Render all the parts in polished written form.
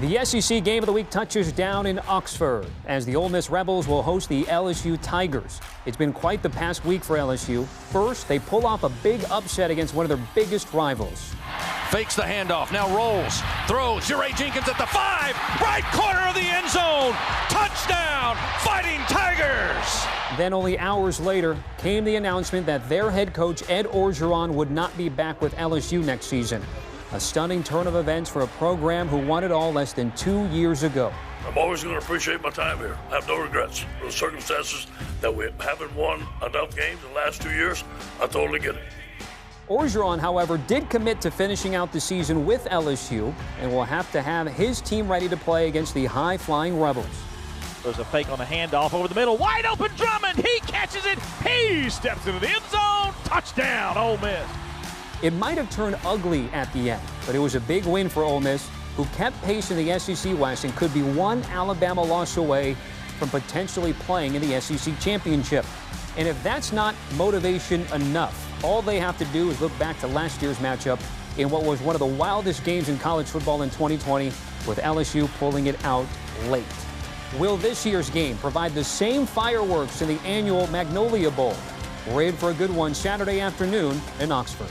The SEC Game of the Week touches down in Oxford as the Ole Miss Rebels will host the LSU Tigers. It's been quite the past week for LSU. First, they pull off a big upset against one of their biggest rivals. Fakes the handoff, now rolls, throws, J. Jenkins at the 5, right corner of the end zone, touchdown, Fighting Tigers! Then only hours later came the announcement that their head coach Ed Orgeron would not be back with LSU next season. A stunning turn of events for a program who won it all less than 2 years ago. I'm always going to appreciate my time here. I have no regrets. For the circumstances that we haven't won enough games in the last 2 years, I totally get it. Orgeron, however, did commit to finishing out the season with LSU and will have to have his team ready to play against the high-flying Rebels. There's a fake on the handoff over the middle. Wide open Drummond. He catches it. He steps into the end zone. Touchdown, Ole Miss. It might have turned ugly at the end, but it was a big win for Ole Miss, who kept pace in the SEC West and could be one Alabama loss away from potentially playing in the SEC Championship. And if that's not motivation enough, all they have to do is look back to last year's matchup in what was one of the wildest games in college football in 2020, with LSU pulling it out late. Will this year's game provide the same fireworks in the annual Magnolia Bowl? We're in for a good one Saturday afternoon in Oxford.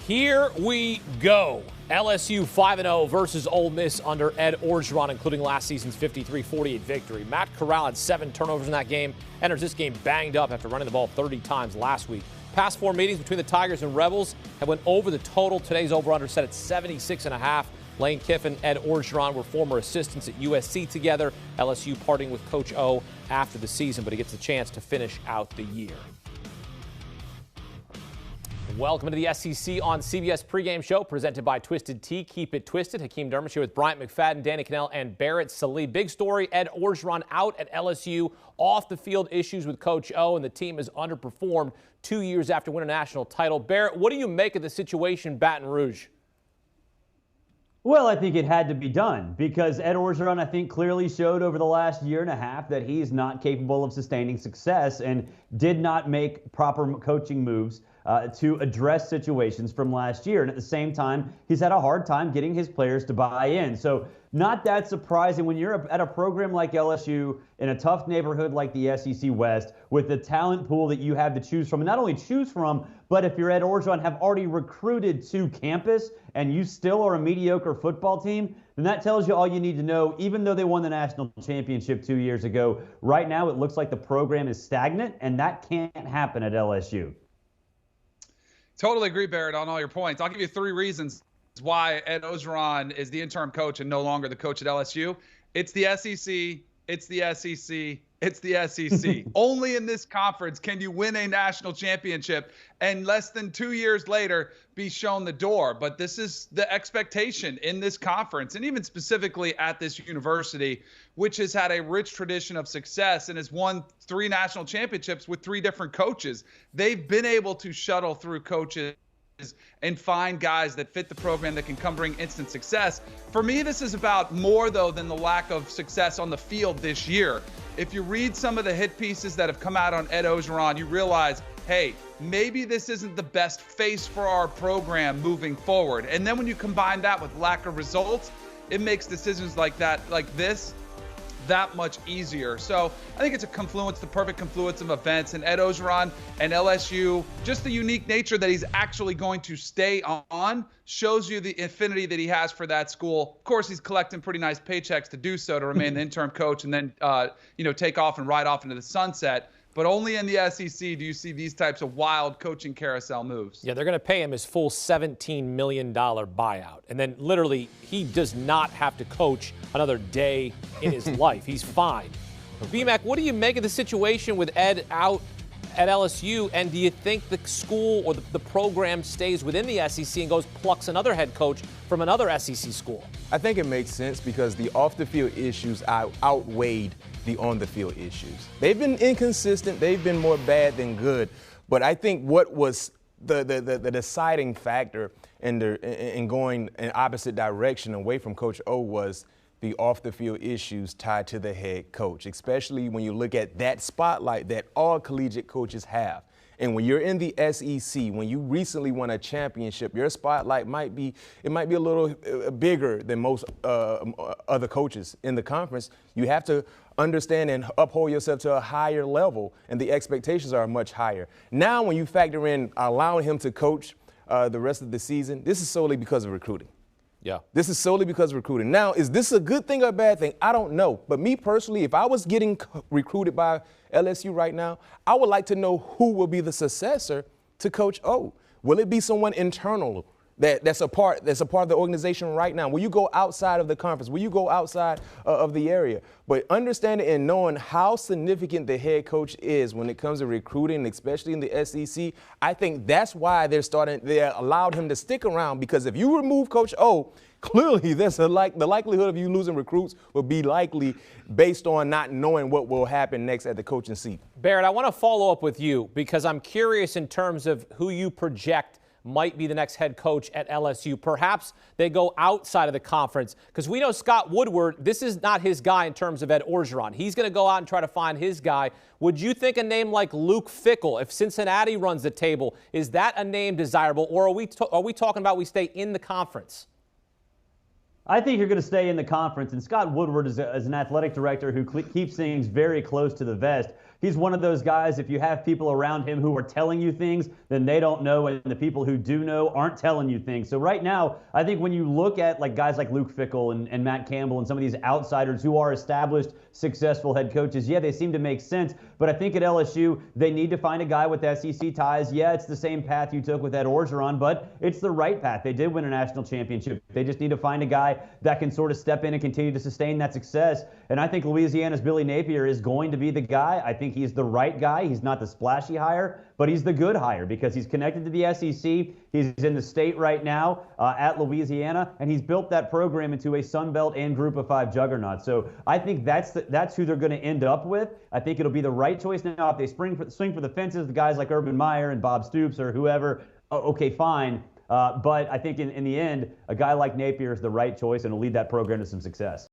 Here we go. LSU 5-0 versus Ole Miss under Ed Orgeron, including last season's 53-48 victory. Matt Corral had 7 turnovers in that game, enters this game banged up after running the ball 30 times last week. Past 4 meetings between the Tigers and Rebels have went over the total. Today's over-under set at 76.5. Lane Kiffin, Ed Orgeron were former assistants at USC together. LSU parting with Coach O after the season, but he gets a chance to finish out the year. Welcome to the SEC on CBS pregame show presented by Twisted Tea. Keep it twisted. Hakeem Dermott here with Bryant McFadden, Danny Cannell, and Barrett Sallee. Big story, Ed Orgeron out at LSU. Off the field issues with Coach O, and the team has underperformed 2 years after winning a national title. Barrett, what do you make of the situation in Baton Rouge? Well, I think it had to be done because Ed Orgeron, I think, clearly showed over the last year and a half that he's not capable of sustaining success and did not make proper coaching moves to address situations from last year. And at the same time, he's had a hard time getting his players to buy in. So not that surprising when you're at a program like LSU in a tough neighborhood like the SEC West with the talent pool that you have to choose from. And not only choose from, but if you're Ed Orgeron, have already recruited to campus and you still are a mediocre football team, then that tells you all you need to know. Even though they won the national championship 2 years ago, right now it looks like the program is stagnant, and that can't happen at LSU. Totally agree, Barrett, on all your points. I'll give you 3 reasons why Ed Orgeron is the interim coach and no longer the coach at LSU. It's the SEC. It's the SEC. It's the SEC. Only in this conference can you win a national championship and less than 2 years later be shown the door. But this is the expectation in this conference, and even specifically at this university, which has had a rich tradition of success and has won 3 national championships with 3 different coaches. They've been able to shuttle through coaches and find guys that fit the program that can come bring instant success. For me, this is about more, though, than the lack of success on the field this year. If you read some of the hit pieces that have come out on Ed Orgeron, you realize, hey, maybe this isn't the best face for our program moving forward. And then when you combine that with lack of results, it makes decisions like that, like this, that much easier. So I think it's a confluence, the perfect confluence of events, and Ed Orgeron and LSU, just the unique nature that he's actually going to stay on shows you the affinity that he has for that school. Of course, he's collecting pretty nice paychecks to do so, to remain the interim coach and then, take off and ride off into the sunset. But only in the SEC do you see these types of wild coaching carousel moves. Yeah, they're going to pay him his full $17 million buyout. And then literally, he does not have to coach another day in his life. He's fine. BMAC, what do you make of the situation with Ed out at LSU? And do you think the school or the program stays within the SEC and plucks another head coach from another SEC school? I think it makes sense because the off-the-field issues outweighed the on-the-field issues. They've been inconsistent. They've been more bad than good. But I think what was the deciding factor in going in opposite direction away from Coach O was the off-the-field issues tied to the head coach, especially when you look at that spotlight that all collegiate coaches have. And when you're in the SEC, when you recently won a championship, your spotlight might be a little bigger than most other coaches in the conference. You have to understand and uphold yourself to a higher level, and the expectations are much higher. Now, when you factor in allowing him to coach the rest of the season, this is solely because of recruiting. Yeah. This is solely because of recruiting. Now, is this a good thing or a bad thing? I don't know. But me personally, if I was getting recruited by LSU right now, I would like to know who will be the successor to Coach O. Will it be someone internal that's a part of the organization right now? Will you go outside of the conference? Will you go outside of the area? But understanding and knowing how significant the head coach is when it comes to recruiting, especially in the SEC, I think that's why they allowed him to stick around, because if you remove Coach O, clearly there's the likelihood of you losing recruits will be likely based on not knowing what will happen next at the coaching seat. Barrett, I want to follow up with you because I'm curious in terms of who you project might be the next head coach at LSU. Perhaps they go outside of the conference, because we know Scott Woodward, this is not his guy in terms of Ed Orgeron. He's going to go out and try to find his guy. Would you think a name like Luke Fickell, if Cincinnati runs the table, is that a name desirable, or are we talking about we stay in the conference? I think you're going to stay in the conference, and Scott Woodward is an athletic director who keeps things very close to the vest. He's one of those guys, if you have people around him who are telling you things, then they don't know, and the people who do know aren't telling you things. So right now, I think when you look at guys like Luke Fickell and Matt Campbell and some of these outsiders who are established, successful head coaches, yeah, they seem to make sense. But I think at LSU, they need to find a guy with SEC ties. Yeah, it's the same path you took with Ed Orgeron, but it's the right path. They did win a national championship. They just need to find a guy that can sort of step in and continue to sustain that success. And I think Louisiana's Billy Napier is going to be the guy. I think he's the right guy. He's not the splashy hire, but he's the good hire because he's connected to the SEC. He's in the state right now at Louisiana, and he's built that program into a Sun Belt and Group of 5 juggernaut. So I think that's who they're going to end up with. I think it'll be the right choice. Now, if they swing for the fences, the guys like Urban Meyer and Bob Stoops or whoever, okay, fine. But I think in the end, a guy like Napier is the right choice and will lead that program to some success.